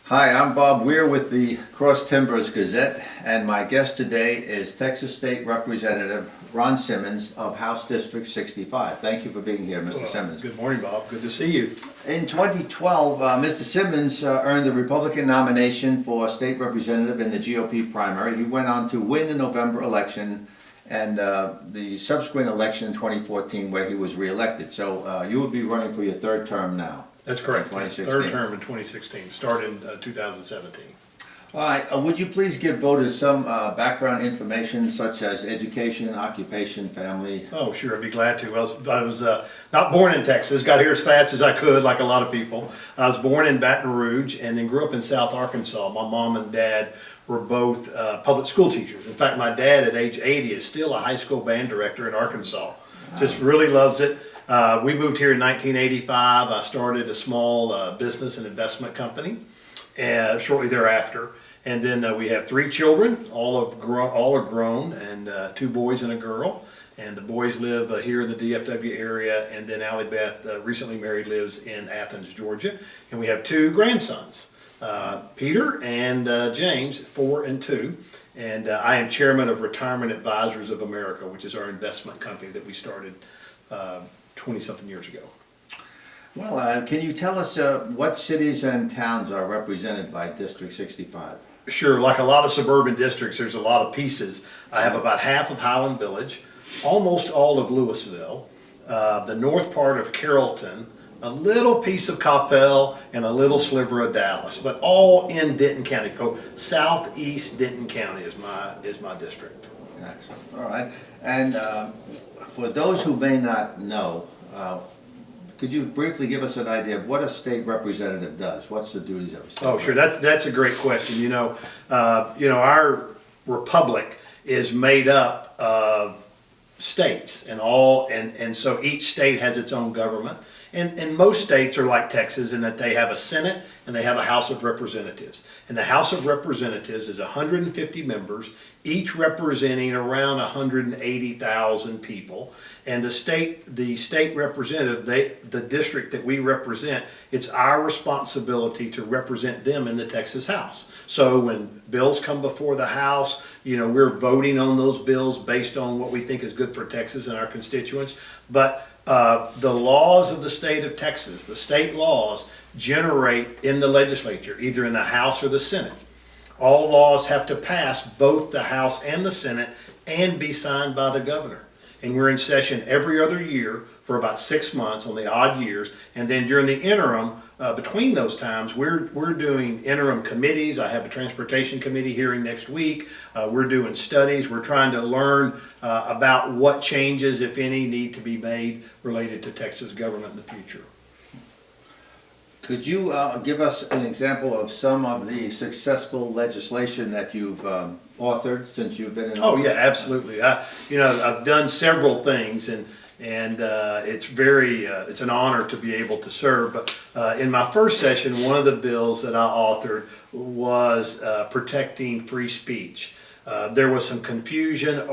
Hi, I'm Bob Weir with the Cross Timbers Gazette, and my guest today is Texas State Representative Ron Simmons of House District 65. Thank you for being here, Mr. Simmons. Good morning, Bob. Good to see you. In 2012, Mr. Simmons earned the Republican nomination for state representative in the GOP primary. He went on to win the November election and the subsequent election in 2014 where he was reelected. So you will be running for your third term now. That's correct. 2016. Third term in 2016, started in 2017. All right, would you please give voters some background information such as education, occupation, family? Oh, sure, I'd be glad to. I was not born in Texas, got here as fast as I could, like a lot of people. I was born in Baton Rouge and then grew up in South Arkansas. My mom and dad were both public school teachers. In fact, my dad at age 80 is still a high school band director in Arkansas. Wow. Just really loves it. We moved here in 1985. I started a small business and investment company shortly thereafter. And then we have 3 children, all are grown, and 2 boys and a girl. And the boys live here in the DFW area, and then Allie Beth, recently married, lives in Athens, Georgia. And we have 2 grandsons, Peter and James, 4 and 2. And I am chairman of Retirement Advisors of America, which is our investment company that we started 20-something years ago. Well, can you tell us what cities and towns are represented by District 65? Sure, like a lot of suburban districts, there's a lot of pieces. I have about half of Highland Village, almost all of Louisville, the north part of Carrollton, a little piece of Coppell, and a little sliver of Dallas, but all in Denton County. Southeast Denton County is my district. Excellent. All right. And for those who may not know, could you briefly give us an idea of what a state representative does? What's the duties of a state representative? Sure. That's a great question. Our republic is made up of states, and so each state has its own government. And most states are like Texas in that they have a Senate and they have a House of Representatives. And the House of Representatives is 150 members, each representing around 180,000 people. And the state representative, the district that we represent, it's our responsibility to represent them in the Texas House. So when bills come before the House, we're voting on those bills based on what we think is good for Texas and our constituents. But the laws of the state of Texas, the state laws, generate in the legislature, either in the House or the Senate. All laws have to pass both the House and the Senate and be signed by the governor. And we're in session every other year for about 6 months on the odd years. And then during the interim, between those times, we're doing interim committees. I have a transportation committee hearing next week. We're doing studies. We're trying to learn about what changes, if any, need to be made related to Texas government in the future. Could you give us an example of some of the successful legislation that you've authored since you've been in office? Oh yeah, absolutely. I've done several things, and it's an honor to be able to serve. But in my first session, one of the bills that I authored was protecting free speech. There was some confusion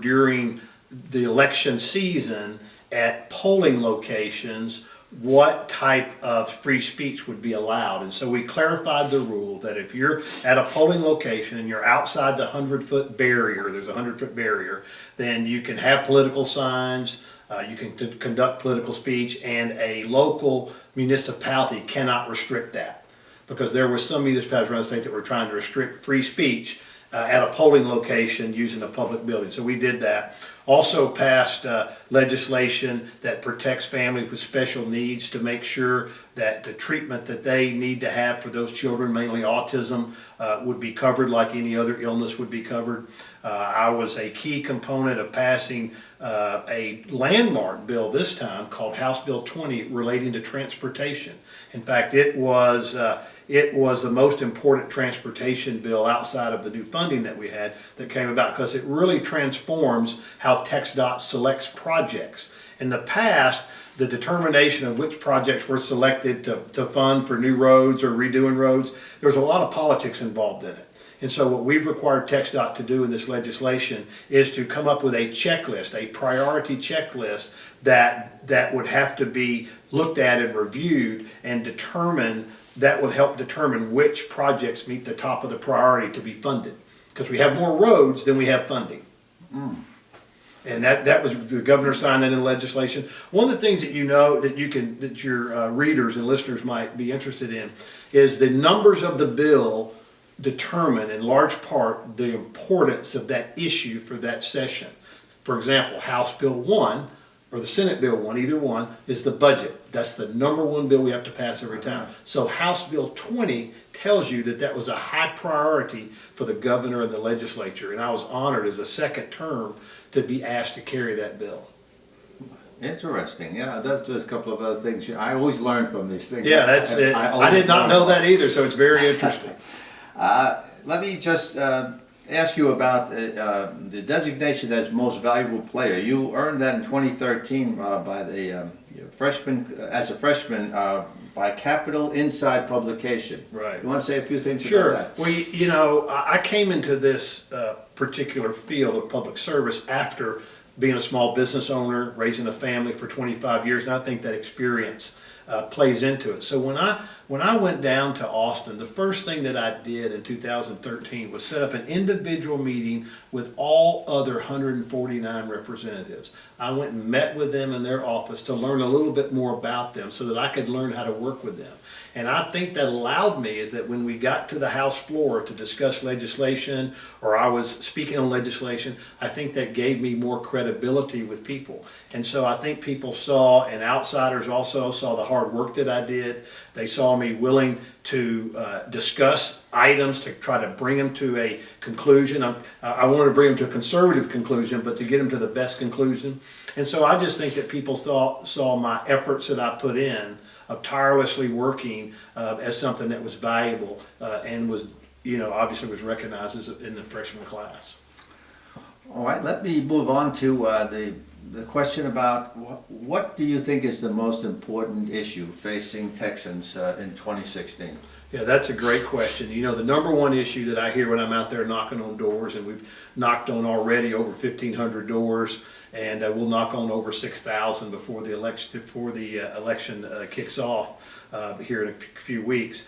during the election season at polling locations what type of free speech would be allowed. And so we clarified the rule that if you're at a polling location and you're outside the 100-foot barrier, there's a 100-foot barrier, then you can have political signs, you can conduct political speech, and a local municipality cannot restrict that. Because there were some municipalities around the state that were trying to restrict free speech at a polling location using a public building. So we did that. Also passed legislation that protects families with special needs to make sure that the treatment that they need to have for those children, mainly autism, would be covered like any other illness would be covered. I was a key component of passing a landmark bill this time called House Bill 20 relating to transportation. In fact, it was the most important transportation bill outside of the new funding that we had that came about, because it really transforms how TxDOT selects projects. In the past, the determination of which projects were selected to fund for new roads or redoing roads, there was a lot of politics involved in it. And so what we've required TxDOT to do in this legislation is to come up with a checklist, a priority checklist that would have to be looked at and reviewed and determine that would help determine which projects meet the top of the priority to be funded. Because we have more roads than we have funding. And that was, the governor signed that in legislation. One of the things that you know that that your readers and listeners might be interested in is the numbers of the bill determine in large part the importance of that issue for that session. For example, House Bill 1 or the Senate Bill 1, either one, is the budget. That's the number one bill we have to pass every time. So House Bill 20 tells you that that was a high priority for the governor and the legislature. And I was honored as a second term to be asked to carry that bill. Interesting. Yeah, that's just a couple of other things. I always learn from these things. Yeah, that's it. I did not know that either, so it's very interesting. Let me just ask you about the designation as most valuable player. You earned that in 2013 by the freshman, as a freshman, by Capital Inside Publication. Right. You want to say a few things Sure. about that? Well, you know, I came into this particular field of public service after being a small business owner, raising a family for 25 years, and I think that experience plays into it. So when I went down to Austin, the first thing that I did in 2013 was set up an individual meeting with all other 149 representatives. I went and met with them in their office to learn a little bit more about them so that I could learn how to work with them. And I think that allowed me is that when we got to the House floor to discuss legislation, or I was speaking on legislation, I think that gave me more credibility with people. And so I think people saw, and outsiders also saw the hard work that I did. They saw me willing to discuss items to try to bring them to a conclusion. I wanted to bring them to a conservative conclusion, but to get them to the best conclusion. And so I just think that people saw my efforts that I put in of tirelessly working as something that was valuable and was, you know, obviously was recognized as in the freshman class. All right, let me move on to the question about what do you think is the most important issue facing Texans in 2016? Yeah, that's a great question. You know, the number one issue that I hear when I'm out there knocking on doors, and we've knocked on already over 1,500 doors, and we'll knock on over 6,000 before the election kicks off here in a few weeks.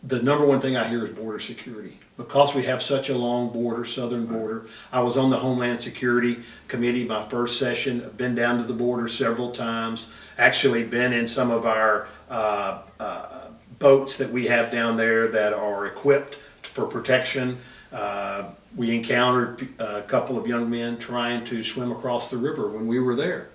The number one thing I hear is border security. Because we have such a long border, southern border, I was on the Homeland Security Committee my first session, I've been down to the border several times, actually been in some of our boats that we have down there that are equipped for protection. We encountered a couple of young men trying to swim across the river when we were there.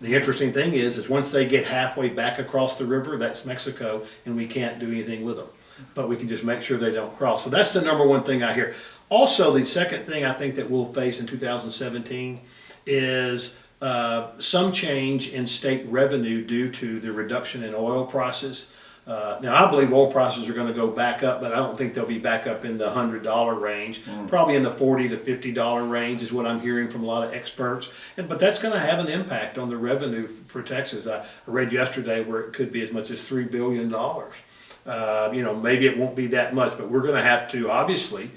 The interesting thing is once they get halfway back across the river, that's Mexico, and we can't do anything with them. But we can just make sure they don't cross. So that's the number one thing I hear. Also, the second thing I think that we'll face in 2017 is some change in state revenue due to the reduction in oil prices. Now, I believe oil prices are going to go back up, but I don't think they'll be back up in the $100 range. Probably in the $40 to $50 range is what I'm hearing from a lot of experts. But that's going to have an impact on the revenue for Texas. I read yesterday where it could be as much as $3 billion. You know, maybe it won't be that much, but we're going to have to, obviously,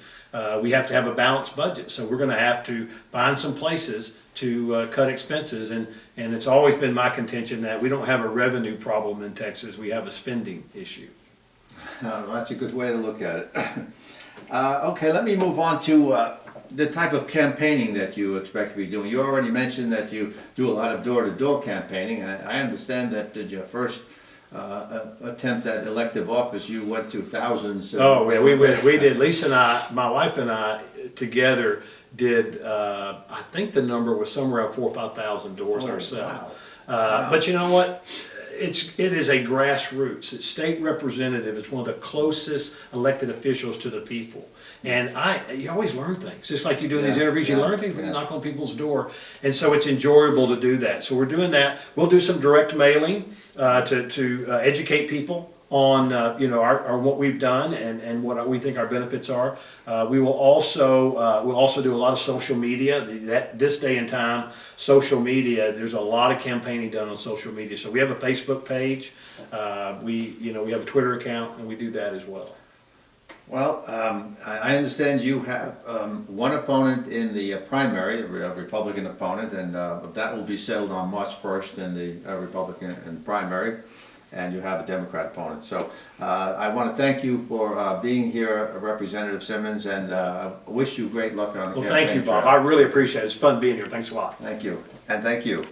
we have to have a balanced budget. So we're going to have to find some places to cut expenses. And it's always been my contention that we don't have a revenue problem in Texas. We have a spending issue. That's a good way to look at it. Okay, let me move on to the type of campaigning that you expect to be doing. You already mentioned that you do a lot of door-to-door campaigning. I understand that your first attempt at elective office, you went to thousands. Oh, yeah, we did. Lisa and I, my wife and I, together did. I think the number was somewhere around 4,000 or 5,000 doors ourselves. Wow. But you know what? It is a grassroots. It's state representative. It's one of the closest elected officials to the people. And you always learn things. Just like you do in these interviews, you learn things when you knock on people's door. And so it's enjoyable to do that. So we're doing that. We'll do some direct mailing to educate people on you know our what we've done and what we think our benefits are. We will also we'll also do a lot of social media. This day and time, social media. There's a lot of campaigning done on social media. So we have a Facebook page. We have a Twitter account, and we do that as well. Well, I understand you have one opponent in the primary, a Republican opponent, and that will be settled on March 1st in the Republican primary. and you have a Democrat opponent. So I want to thank you for being here, Representative Simmons, and I wish you great luck on the Well, campaign thank you, Bob. trail. I really appreciate it. It's fun being here. Thanks a lot. Thank you, and thank you.